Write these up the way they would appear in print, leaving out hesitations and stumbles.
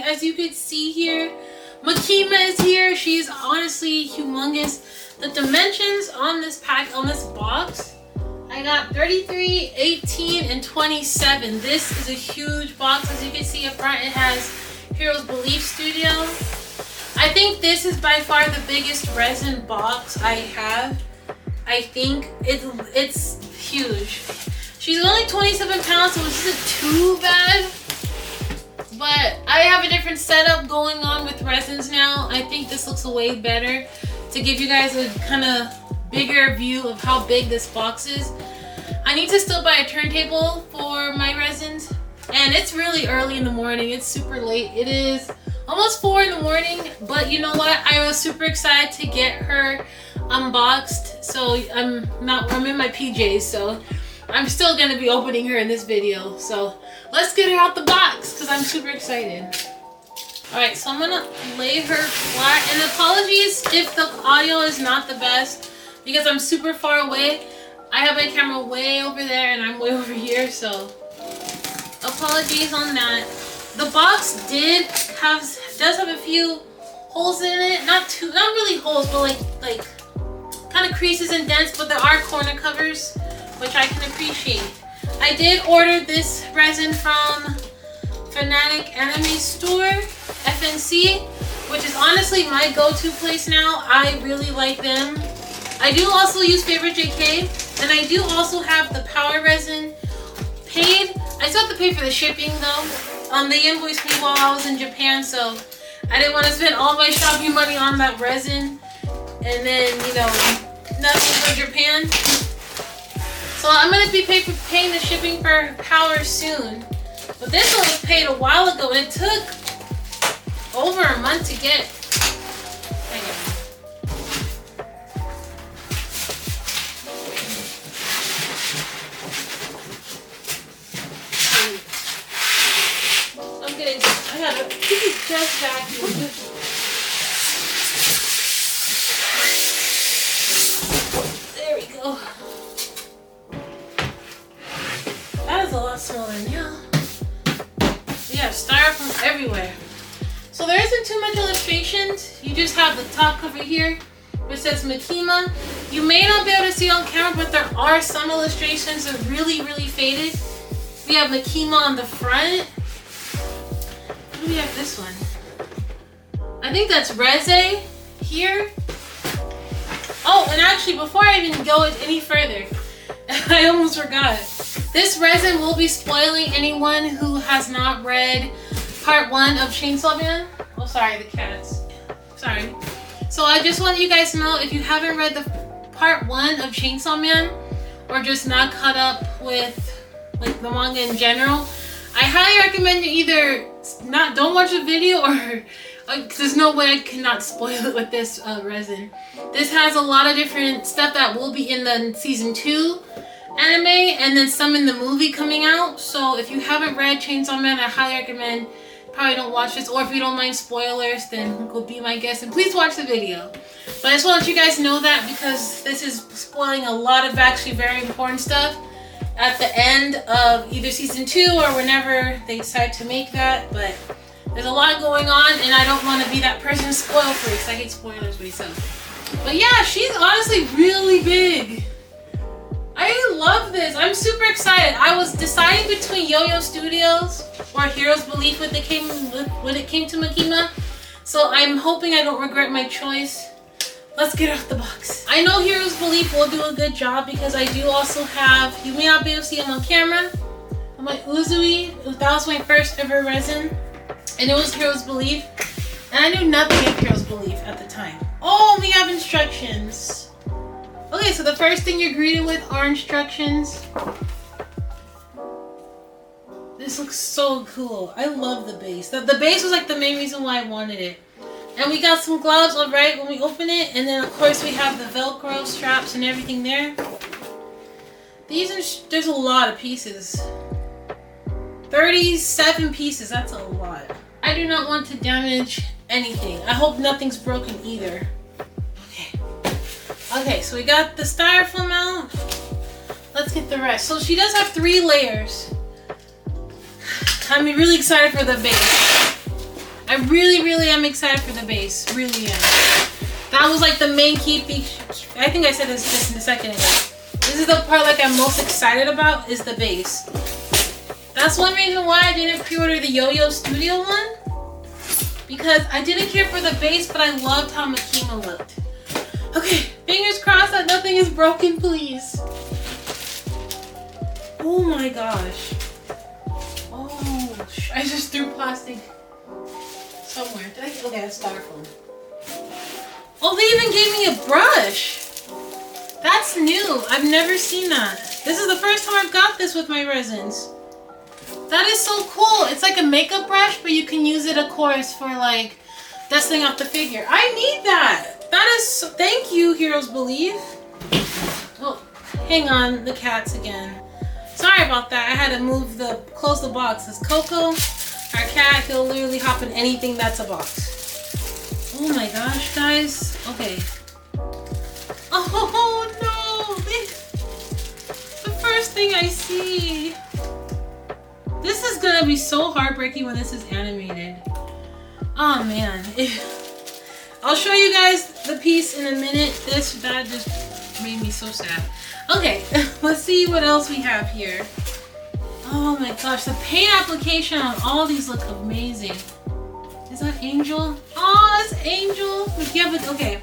as you could see here. Makima is here. She's honestly humongous. The dimensions on this pack, on this box, I got 33, 18, and 27. This is a huge box. As you can see up front, it has Heroes Belief Studio. I think this is by far the biggest resin box I have. I think it's huge. She's only 27 pounds, so this isn't too bad. But I have a different setup going on with resins now. I think this looks way better to give you guys a kind of bigger view of how big this box is. I need to still buy a turntable for my resins, and it's really early in the morning. It's super late. It is almost 4 in the morning, but you know what? I was super excited to get her unboxed. So I'm in my PJs, so I'm still gonna be opening her in this video. So let's get her out the box because I'm super excited. Alright, so I'm gonna lay her flat, and apologies if the audio is not the best because I'm super far away. I have my camera way over there and I'm way over here, so apologies on that. The box does have a few holes in it. Not really holes, but like kind of creases and dents, but there are corner covers, which I can appreciate. I did order this resin from Fanatic Anime Store, FNC, which is honestly my go-to place now. I really like them. I do also use Favorite JK, and I do also have the Power Resin paid. I still have to pay for the shipping though. They invoiced me while I was in Japan, so I didn't want to spend all my shopping money on that resin and then, you know, nothing for Japan. So I'm going to be paying the shipping for Power soon. But this one was paid a while ago, and it took over a month to get. This is just vacuum. There we go. That is a lot smaller now. We have styrofoam everywhere. So there isn't too much illustrations. You just have the top cover here, which says Makima. You may not be able to see on camera, but there are some illustrations that are really, really faded. We have Makima on the front. We have this one. I think that's Resin here. Oh, and actually, before I even go any further, I almost forgot. This resin will be spoiling anyone who has not read part 1 of Chainsaw Man. Oh, sorry, the cats. Sorry. So I just want you guys to know, if you haven't read the part 1 of Chainsaw Man, or just not caught up with like the manga in general, I highly recommend you either don't watch the video, or there's no way I cannot spoil it with this resin. This has a lot of different stuff that will be in the season 2 anime, and then some in the movie coming out. So if you haven't read Chainsaw Man, I highly recommend probably don't watch this, or if you don't mind spoilers, then go be my guest and please watch the video. But I just want you guys to know that, because this is spoiling a lot of actually very important stuff at the end of either season 2 or whenever they decide to make that. But there's a lot going on, and I don't want to be that person spoiled for it, because I hate spoilers myself. But yeah, she's honestly really big. I love this. I'm super excited. I was deciding between Yo-Yo Studios or Heroes Belief when it came to Makima. So I'm hoping I don't regret my choice. Let's get out the box. I know Heroes Belief will do a good job, because I do also have, you may not be able to see them on camera, my Uzui. That was my first ever resin, and it was Heroes Belief. And I knew nothing of Heroes Belief at the time. Oh, we have instructions. Okay, so the first thing you're greeted with are instructions. This looks so cool. I love the base. The base was like the main reason why I wanted it. And we got some gloves, alright, when we open it. And then of course we have the Velcro straps and everything there. There's a lot of pieces. 37 pieces, that's a lot. I do not want to damage anything. I hope nothing's broken either. Okay, so we got the styrofoam out. Let's get the rest. So she does have 3 layers. I'm really excited for the base. I really am excited for the base. Really am. That was like the main key feature. I think I said this just a second ago. This is the part like I'm most excited about is the base. That's one reason why I didn't pre-order the Yo-Yo Studio one. Because I didn't care for the base, but I loved how Makima looked. Okay, fingers crossed that nothing is broken, please. Oh my gosh. Oh, I just threw plastic somewhere. Okay, that's styrofoam. Oh, they even gave me a brush. That's new. I've never seen that. This is the first time I've got this with my resins. That is so cool. It's like a makeup brush, but you can use it, of course, for like dusting off the figure. I need that. That is so, thank you, Heroes Believe. Oh, hang on, the cats again. Sorry about that. I had to close the box. It's Coco, our cat. He'll literally hop in anything that's a box. Oh my gosh, guys. Okay. Oh no! The first thing I see. This is gonna be so heartbreaking when this is animated. Oh man. I'll show you guys the piece in a minute. That just made me so sad. Okay, let's see what else we have here. Oh my gosh, the paint application on all these look amazing. Is that Angel? Oh, it's Angel. Yeah, but okay.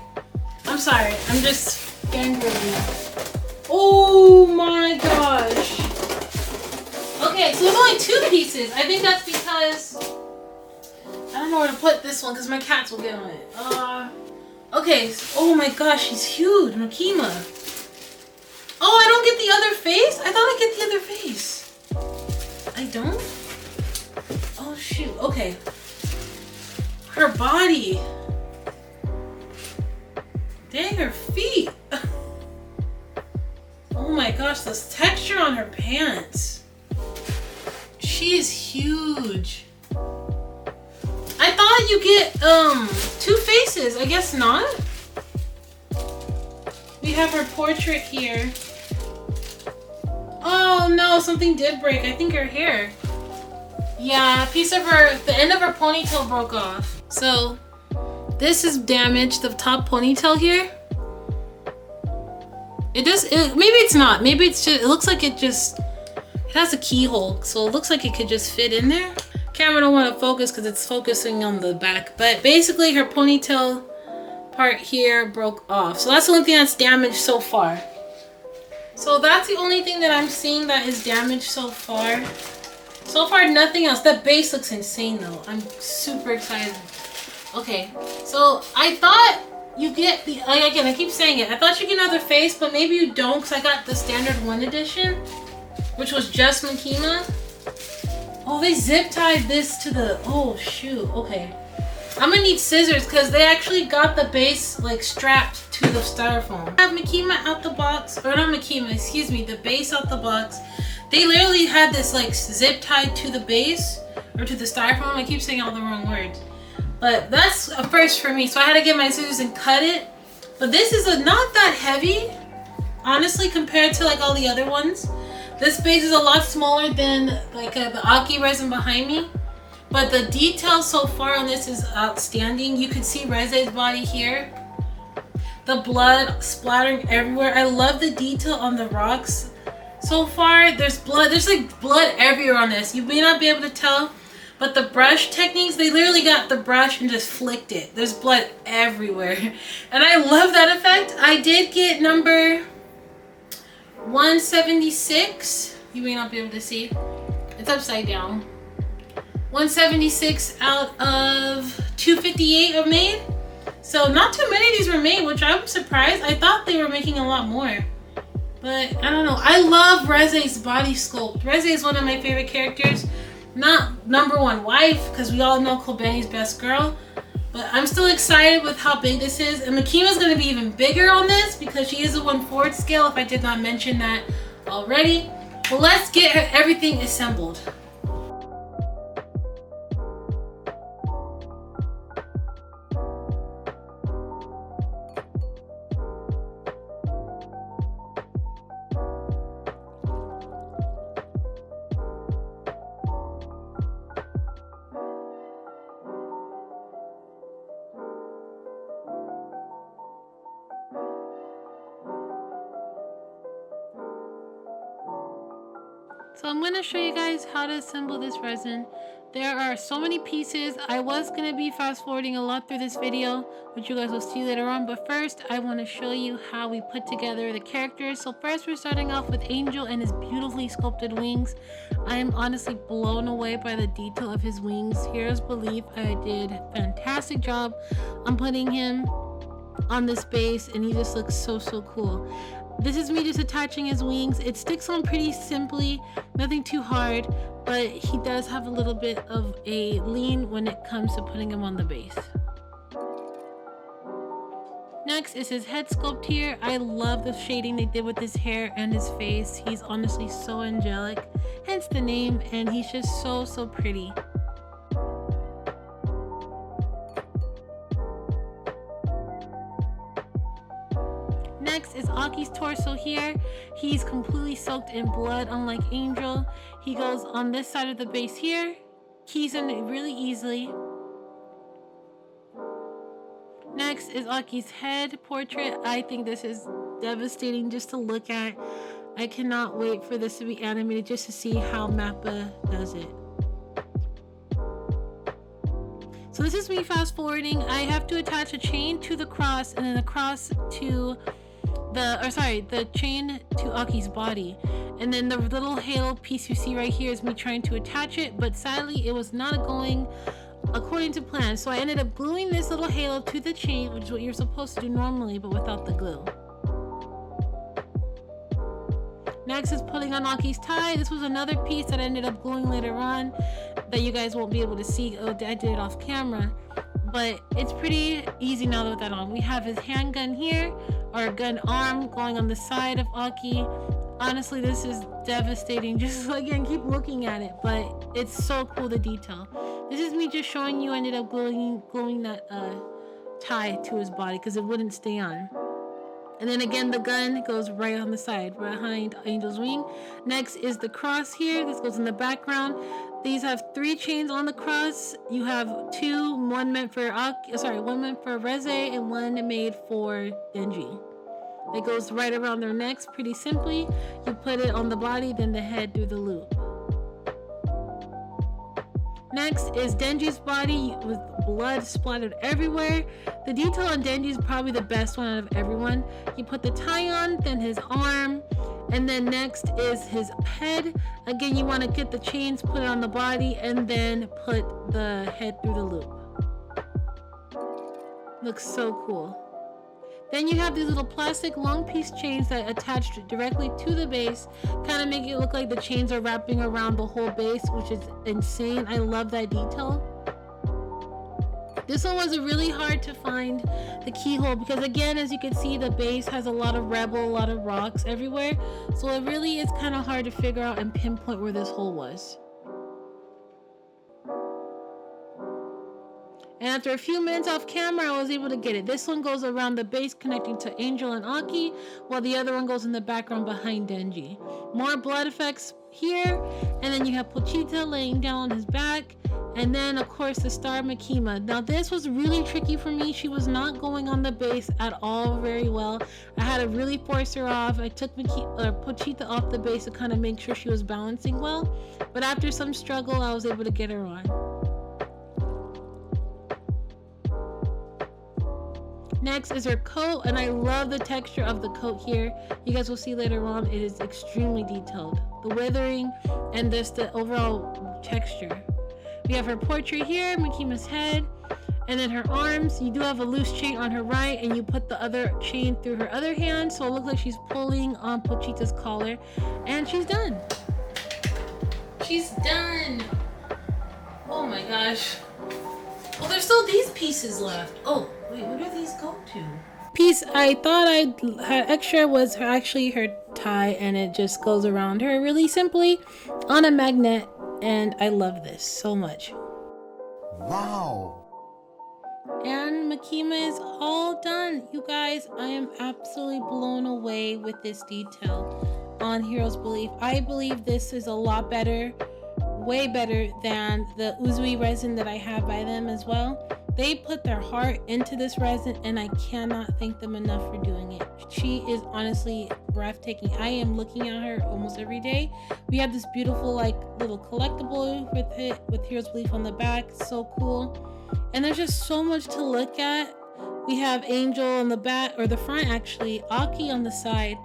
I'm sorry, I'm just getting rid of it. Oh my gosh. Okay, so there's only 2 pieces. I think that's because I don't know where to put this one because my cats will get on it. Okay, so, oh my gosh, she's huge, Makima. Oh, I don't get the other face? I thought I get the other face. I don't? Oh shoot, okay. Her body. Dang, her feet. Oh my gosh, this texture on her pants. She is huge. I thought you get 2 faces. I guess not. We have her portrait here. Oh no, something did break. I think her hair. Yeah, a piece of the end of her ponytail broke off. So this is damaged, the top ponytail here. Maybe it's not. Maybe it's just, it looks like it has a keyhole. So it looks like it could just fit in there. Camera don't want to focus because it's focusing on the back. But basically her ponytail part here broke off. So that's the only thing that's damaged so far. So that's the only thing that I'm seeing that is damaged so far. So far, nothing else. The base looks insane though. I'm super excited. Okay, so I thought you get the, again, I keep saying it. I thought you get another face, but maybe you don't because I got the standard 1 edition, which was just Makima. Oh, they zip tied this to the, oh shoot, okay. I'm gonna need scissors because they actually got the base like strapped to the styrofoam. I have Makima out the box, or not Makima, excuse me, the base out the box. They literally had this like zip tied to the base or to the styrofoam. I keep saying all the wrong words. But that's a first for me. So I had to get my scissors and cut it. But this is not that heavy, honestly, compared to like all the other ones. This base is a lot smaller than like the Aki resin behind me. But the detail so far on this is outstanding. You can see Resin's body here. The blood splattering everywhere. I love the detail on the rocks. So far, there's blood. There's like blood everywhere on this. You may not be able to tell, but the brush techniques, they literally got the brush and just flicked it. There's blood everywhere. And I love that effect. I did get number 176. You may not be able to see. It's upside down. 176 out of 258 are made. So not too many of these were made, which I'm surprised. I thought they were making a lot more. But I don't know. I love Resin's body sculpt. Resin is one of my favorite characters. Not number 1 wife, because we all know 𝓶𝓼𝓲𝓬's best girl. But I'm still excited with how big this is. And Makima's going to be even bigger on this because she is a 1/4 scale, if I did not mention that already. Well, let's get everything assembled. So I'm going to show you guys how to assemble this resin. There are so many pieces. I was going to be fast forwarding a lot through this video, which you guys will see later on. But first, I want to show you how we put together the characters. So first, we're starting off with Angel and his beautifully sculpted wings. I am honestly blown away by the detail of his wings. Heroes believe I did a fantastic job on putting him on this base, and he just looks so cool. This is me just attaching his wings. It sticks on pretty simply, nothing too hard, but he does have a little bit of a lean when it comes to putting him on the base. Next is his head sculpt here. I love the shading they did with his hair and his face. He's honestly so angelic, hence the name, and he's just so pretty. Next is Aki's torso here. He's completely soaked in blood, unlike Angel. He goes on this side of the base here, keys in it really easily. Next is Aki's head portrait. I think this is devastating just to look at. I cannot wait for this to be animated just to see how Mappa does it. So this is me fast forwarding. I have to attach a chain to the cross and then the cross to the chain to Aki's body, and then the little halo piece you see right here is me trying to attach it, but sadly it was not going according to plan, so I ended up gluing this little halo to the chain, which is what you're supposed to do normally, but without the glue. Next is putting on Aki's tie. This was another piece that I ended up gluing later on that you guys won't be able to see. I did it off camera, but it's pretty easy now with that on. We have his handgun here, or gun arm going on the side of Aki. Honestly, this is devastating. Just again, keep looking at it, but it's so cool, the detail. This is me just showing you. I ended up gluing that tie to his body because it wouldn't stay on. And then again, the gun goes right on the side behind Angel's wing. Next is the cross here. This goes in the background. These have 3 chains on the cross. You have 2, one meant for Resin and one made for Denji. It goes right around their necks pretty simply. You put it on the body, then the head through the loop. Next is Denji's body with blood splattered everywhere. The detail on Denji is probably the best one out of everyone. You put the tie on, then his arm, and then next is his head. Again, you want to get the chains, put it on the body, and then put the head through the loop. Looks so cool. Then you have these little plastic long piece chains that attach directly to the base, kind of make it look like the chains are wrapping around the whole base, which is insane. I love that detail. This one was really hard to find the keyhole because, again, as you can see, the base has a lot of rubble, a lot of rocks everywhere, so it really is kind of hard to figure out and pinpoint where this hole was. And after a few minutes off camera, I was able to get it. This one goes around the base connecting to Angel and Aki, while the other one goes in the background behind Denji. More blood effects here, and then you have Pochita laying down on his back, and then of course the star Makima. Now this was really tricky for me. She was not going on the base at all very well. I had to really force her off. I took Pochita off the base to kind of make sure she was balancing well, but after some struggle, I was able to get her on. Next is her coat, and I love the texture of the coat here. You guys will see later on, it is extremely detailed. The weathering and just the overall texture. We have her portrait here, Makima's head, and then her arms. You do have a loose chain on her right, and you put the other chain through her other hand, so it looks like she's pulling on Pochita's collar, and she's done. She's done. Oh my gosh. Well, there's still these pieces left. Oh, wait, where do these go to? Piece I thought I had extra was actually her tie, and it just goes around her really simply on a magnet, and I love this so much. Wow. And Makima is all done. You guys, I am absolutely blown away with this detail on Heroes Belief. I believe this is a lot better, way better than the Uzui resin that I have by them as well. They put their heart into this resin, and I cannot thank them enough for doing it. She is honestly breathtaking. I am looking at her almost every day. We have this beautiful like little collectible with Heroes Belief on the back. So cool. And there's just so much to look at. We have Angel on the back, or the front actually, Aki on the side.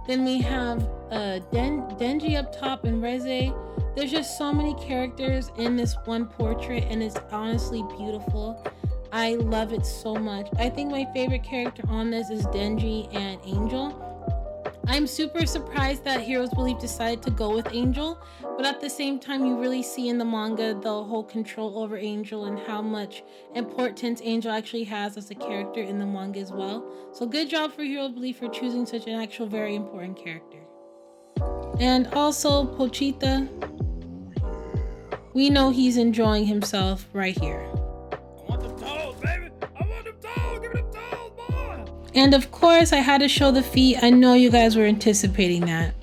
Then we have Denji up top and Reze. There's just so many characters in this one portrait, and it's honestly beautiful. I love it so much. I think my favorite character on this is Denji and Angel. I'm super surprised that Heroes Belief decided to go with Angel, but at the same time, you really see in the manga the whole control over Angel and how much importance Angel actually has as a character in the manga as well. So good job for Heroes Belief for choosing such an actual very important character. And also Pochita, we know he's enjoying himself right here. I want them toes, baby! I want them toes! Give me them toes, boy! And of course, I had to show the feet. I know you guys were anticipating that.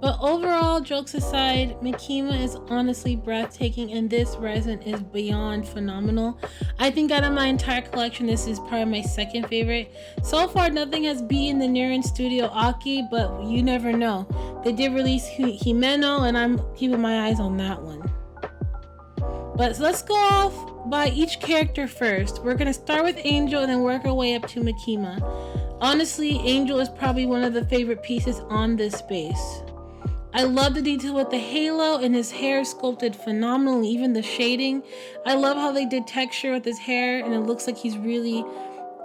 But overall, jokes aside, Makima is honestly breathtaking, and this resin is beyond phenomenal. I think out of my entire collection, this is probably my second favorite. So far, nothing has beaten the Nirin Studio Aki, but you never know. They did release Himeno, and I'm keeping my eyes on that one. But let's go off by each character first. We're going to start with Angel and then work our way up to Makima. Honestly, Angel is probably one of the favorite pieces on this base. I love the detail with the halo, and his hair sculpted phenomenally, even the shading. I love how they did texture with his hair, and it looks like he's really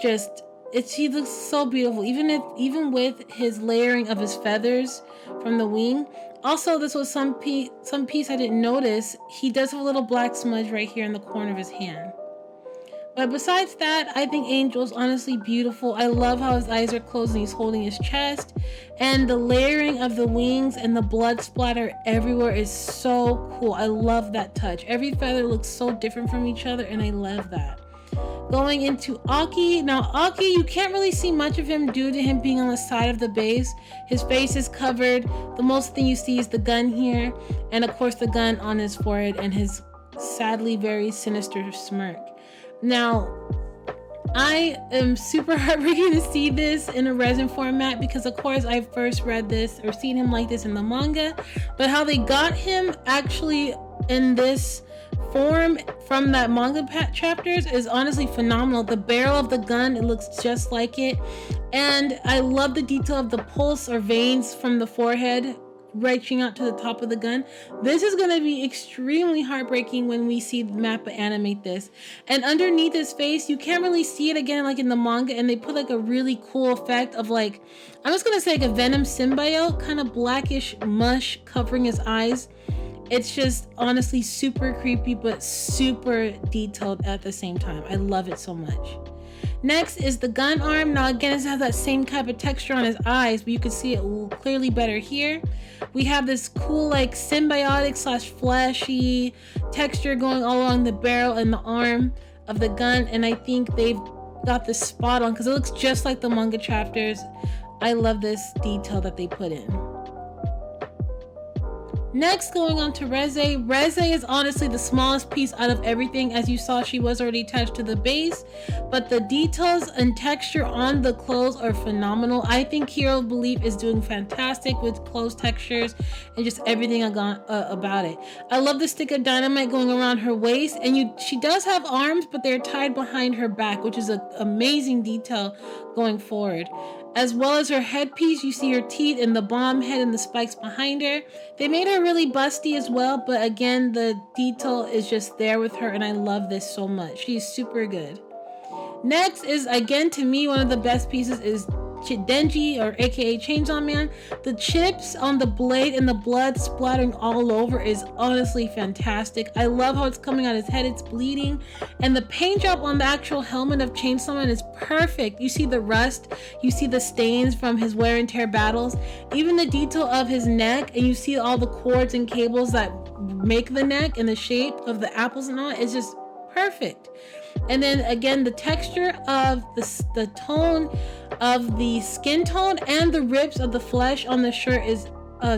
he looks so beautiful, even with his layering of his feathers from the wing. Also, this was some piece I didn't notice. He does have a little black smudge right here in the corner of his hand. But besides that, I think Angel is honestly beautiful. I love how his eyes are closed and he's holding his chest. And the layering of the wings and the blood splatter everywhere is so cool. I love that touch. Every feather looks so different from each other, and I love that. Going into Aki. Now, Aki, you can't really see much of him due to him being on the side of the base. His face is covered. The most thing you see is the gun here. And of course, the gun on his forehead and his sadly very sinister smirk. Now, I am super heartbroken to see this in a resin format because, of course, I first read this or seen him like this in the manga. But how they got him actually in this form from that manga chapters is honestly phenomenal. The barrel of the gun, it looks just like it. And I love the detail of the pulse or veins from the forehead reaching out to the top of the gun. This is going to be extremely heartbreaking when we see Mappa animate this. And underneath his face, you can't really see it again like in the manga, and they put like a really cool effect of like, I'm just going to say like a Venom symbiote, kind of blackish mush covering his eyes. It's just honestly super creepy, but super detailed at the same time. I love it so much. Next is the gun arm. Now again, it has that same type of texture on his eyes, but you can see it clearly better here. We have this cool like symbiotic / fleshy texture going all along the barrel and the arm of the gun, and I think they've got this spot on because it looks just like the manga chapters. I love this detail that they put in. Next, going on to Reze. Reze is honestly the smallest piece out of everything. As you saw, she was already attached to the base, but the details and texture on the clothes are phenomenal. I think Heroes Belief is doing fantastic with clothes textures and just everything about it. I love the stick of dynamite going around her waist, and she does have arms, but they're tied behind her back, which is an amazing detail going forward. As well as her headpiece, you see her teeth and the bomb head and the spikes behind her. They made her really busty as well, but again, the detail is just there with her, and I love this so much. She's super good. Next is, again, to me, one of the best pieces is Denji, or aka Chainsaw Man. The chips on the blade and the blood splattering all over is honestly fantastic. I love how it's coming out his head, it's bleeding, and the paint job on the actual helmet of Chainsaw Man is perfect. You see the rust, you see the stains from his wear and tear battles, even the detail of his neck, and you see all the cords and cables that make the neck and the shape of the apples and all. It's just perfect. And then again, the texture of the tone of the skin tone and the rips of the flesh on the shirt is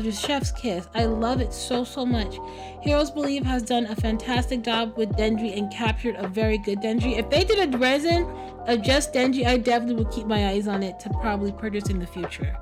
just chef's kiss. I love it so much. Heroes Believe has done a fantastic job with Denji and captured a very good Denji. If they did a resin of just Denji, I definitely would keep my eyes on it to probably purchase in the future.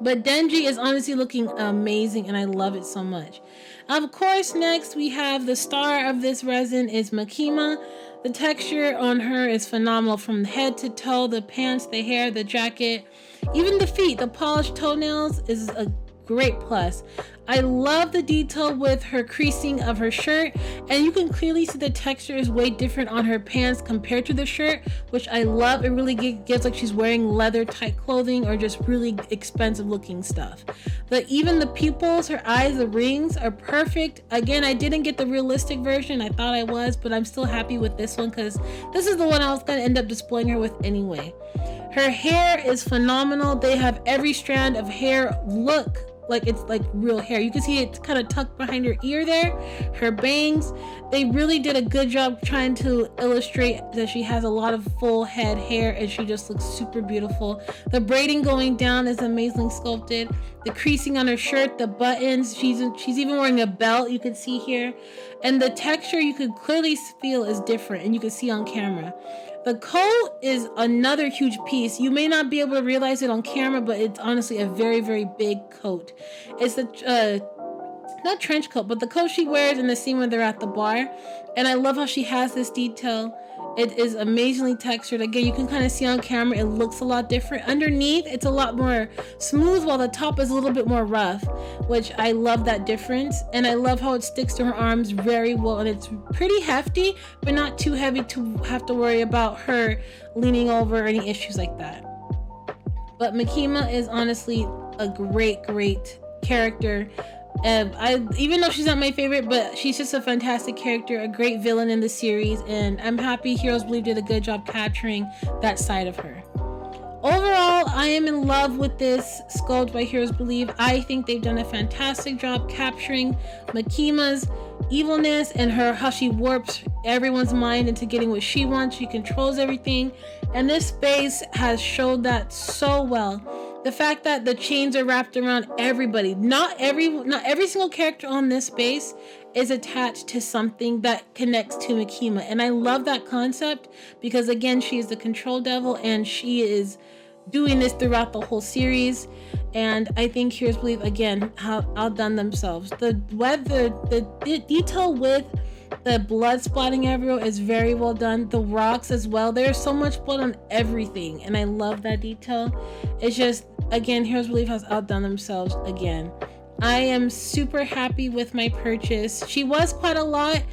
But Denji is honestly looking amazing and I love it so much. Of course, next we have the star of this resin is Makima. The texture on her is phenomenal from head to toe, the pants, the hair, the jacket, even the feet. The polished toenails is a great plus. I love the detail with her creasing of her shirt, and you can clearly see the texture is way different on her pants compared to the shirt, which I love. It really gives like she's wearing leather type clothing or just really expensive looking stuff. But even the pupils, her eyes, the rings are perfect. Again, I didn't get the realistic version. I thought I was, but I'm still happy with this one because this is the one I was going to end up displaying her with anyway. Her hair is phenomenal. They have every strand of hair look like it's like real hair. You can see it kind of tucked behind her ear there. Her bangs, they really did a good job trying to illustrate that she has a lot of full head hair and she just looks super beautiful. The braiding going down is amazingly sculpted. The creasing on her shirt, the buttons, she's even wearing a belt, you can see here. And the texture you could clearly feel is different and you can see on camera. The coat is another huge piece. You may not be able to realize it on camera, but it's honestly a very big coat. It's the not trench coat, but the coat she wears in the scene when they're at the bar. And I love how she has this detail. It is amazingly textured. Again, you can kind of see on camera it looks a lot different. Underneath, it's a lot more smooth, while the top is a little bit more rough, which I love that difference. And I love how it sticks to her arms very well, and it's pretty hefty, but not too heavy to have to worry about her leaning over or any issues like that. But Makima is honestly a great character. Even though she's not my favorite, but she's just a fantastic character, a great villain in the series, and I'm happy Heroes Believe did a good job capturing that side of her. Overall, I am in love with this sculpt by Heroes Believe. I think they've done a fantastic job capturing Makima's evilness and how she warps everyone's mind into getting what she wants. She controls everything, and this base has showed that so well. The fact that the chains are wrapped around everybody, not every single character on this base is attached to something that connects to Makima, and I love that concept because again, she is the control devil and she is doing this throughout the whole series. And I think Heroes Believe again have outdone themselves. The detail with the blood splatting everywhere is very well done. The rocks as well. There's so much blood on everything, and I love that detail. It's just, again, Heroes Believe has outdone themselves again. I am super happy with my purchase. She was quite a lot.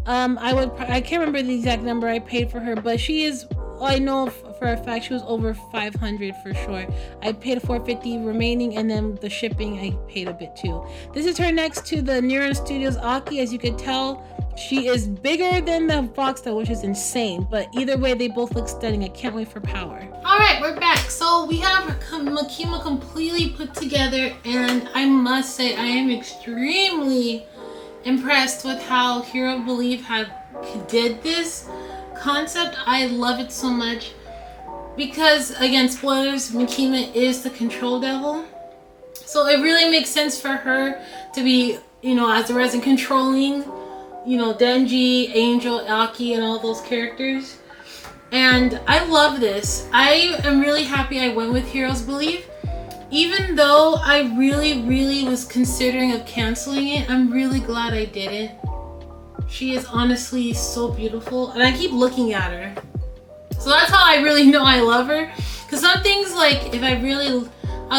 I can't remember the exact number I paid for her, but she is, I know for a fact she was over 500 for sure. I paid $450 remaining, and then the shipping I paid a bit too. This is her next to the Neuron Studios Aki. As you could tell, she is bigger than the Foxtail, which is insane, but either way they both look stunning. I can't wait for power. All right, we're back. So we have Makima completely put together, and I must say I am extremely impressed with how Hero Believe did this concept. I love it so much because, again, spoilers, Makima is the control devil, so it really makes sense for her to be, as the resin controlling, Denji, Angel, Aki, and all those characters. And I love this. I am really happy I went with Heroes Believe. Even though I really was considering of canceling it, I'm really glad I didn't. She is honestly so beautiful, and I keep looking at her. So that's how I really know I love her. Because some things, like, if I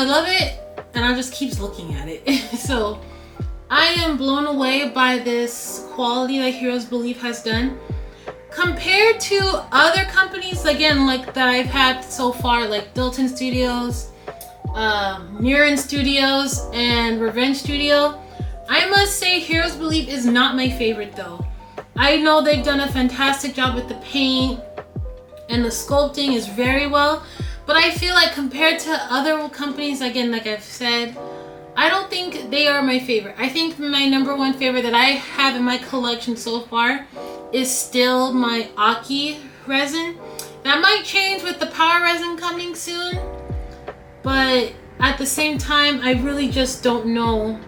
love it, and I just keep looking at it. So I am blown away by this quality that Heroes Believe has done. Compared to other companies, again, like that I've had so far, like Dilton Studios, Neuron Studios, and Revenge Studio, I must say Heroes Believe is not my favorite though. I know they've done a fantastic job with the paint and the sculpting is very well, but I feel like compared to other companies, again, like I've said, I don't think they are my favorite. I think my number one favorite that I have in my collection so far is still my Aki resin. That might change with the power resin coming soon, but at the same time, I really just don't know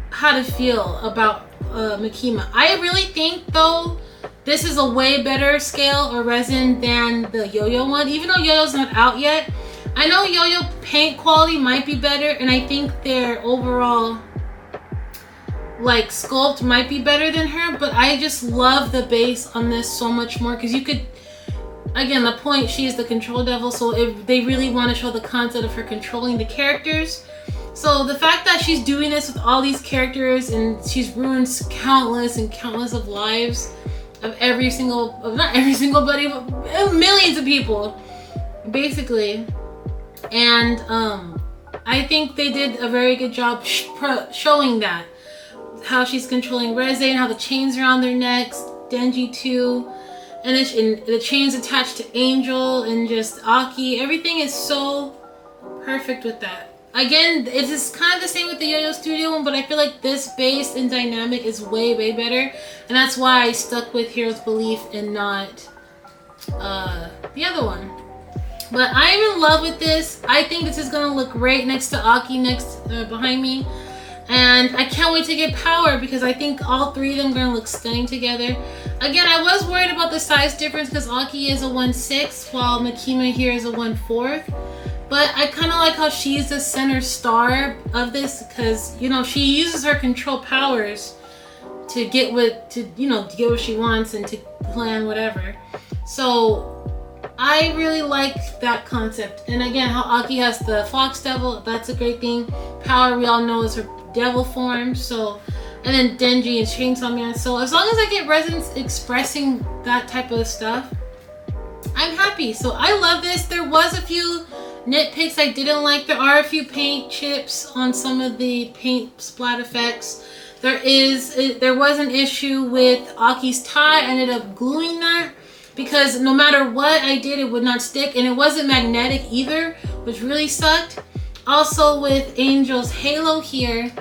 how to feel about Makima. I really think though, this is a way better scale or resin than the Yo-Yo one, even though Yo-Yo's not out yet. I know Yo-Yo paint quality might be better, and I think their overall like sculpt might be better than her, but I just love the base on this so much more, because you could, again, the point, she is the control devil, so if they really want to show the concept of her controlling the characters. So the fact that she's doing this with all these characters, and she's ruined countless and countless of lives of every single, not every single buddy, but millions of people, basically. And I think they did a very good job showing that. How she's controlling Resin, how the chains around their necks, Denji too, and the chains attached to Angel and just Aki. Everything is so perfect with that. Again, it is kind of the same with the Yo-Yo Studio one, but I feel like this base and dynamic is way better, and that's why I stuck with Hero's Belief and not the other one. But I am in love with this. I think this is gonna look great next to Aki behind me. And I can't wait to get Power, because I think all three of them are going to look stunning together. Again, I was worried about the size difference because Aki is a 1/6 while Makima here is a 1/4. But I kind of like how she's the center star of this, because, you know, she uses her control powers to get what she wants and to plan whatever. So I really like that concept. And again, how Aki has the Fox Devil, that's a great thing. Power, we all know, is her devil form. So, and then Denji and Chainsaw Man. So as long as I get Resins expressing that type of stuff, I'm happy. So I love this. There was a few nitpicks I didn't like. There are a few paint chips on some of the paint splat effects. There was an issue with Aki's tie. I ended up gluing that, because no matter what I did, it would not stick, and it wasn't magnetic either, which really sucked. Also with Angel's halo here,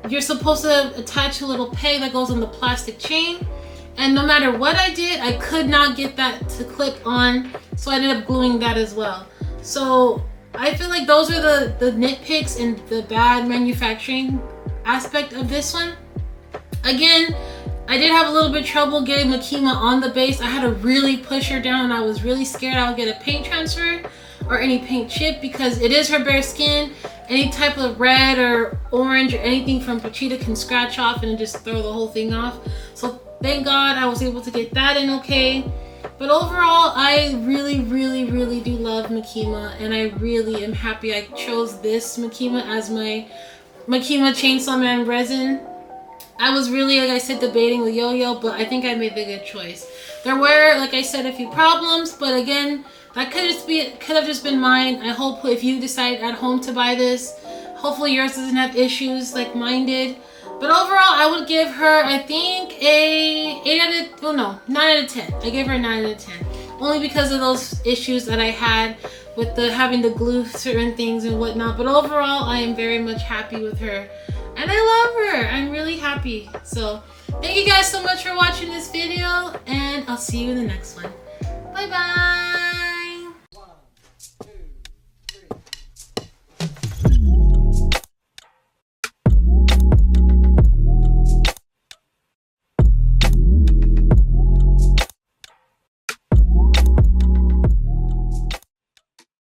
you're supposed to attach a little peg that goes on the plastic chain, and no matter what I did, I could not get that to clip on, so I ended up gluing that as well. So I feel like those are the nitpicks and the bad manufacturing aspect of this one. Again, I did have a little bit of trouble getting Makima on the base. I had to really push her down, and I was really scared I would get a paint transfer or any paint chip, because it is her bare skin. Any type of red or orange or anything from Pochita can scratch off and just throw the whole thing off. So thank God I was able to get that in okay. But overall, I really do love Makima, and I really am happy I chose this Makima as my Makima Chainsaw Man Resin. I was really, like I said, debating the Yo-Yo, but I think I made the good choice. There were, like I said, a few problems, but again, that could have just been mine. I hope if you decide at home to buy this, hopefully yours doesn't have issues like mine did. But overall, I would give her, I think, a 9 out of 10. I gave her a 9 out of 10. Only because of those issues that I had with having to glue certain things and whatnot. But overall, I am very much happy with her. And I love her. I'm really happy. So thank you guys so much for watching this video, and I'll see you in the next one. Bye bye.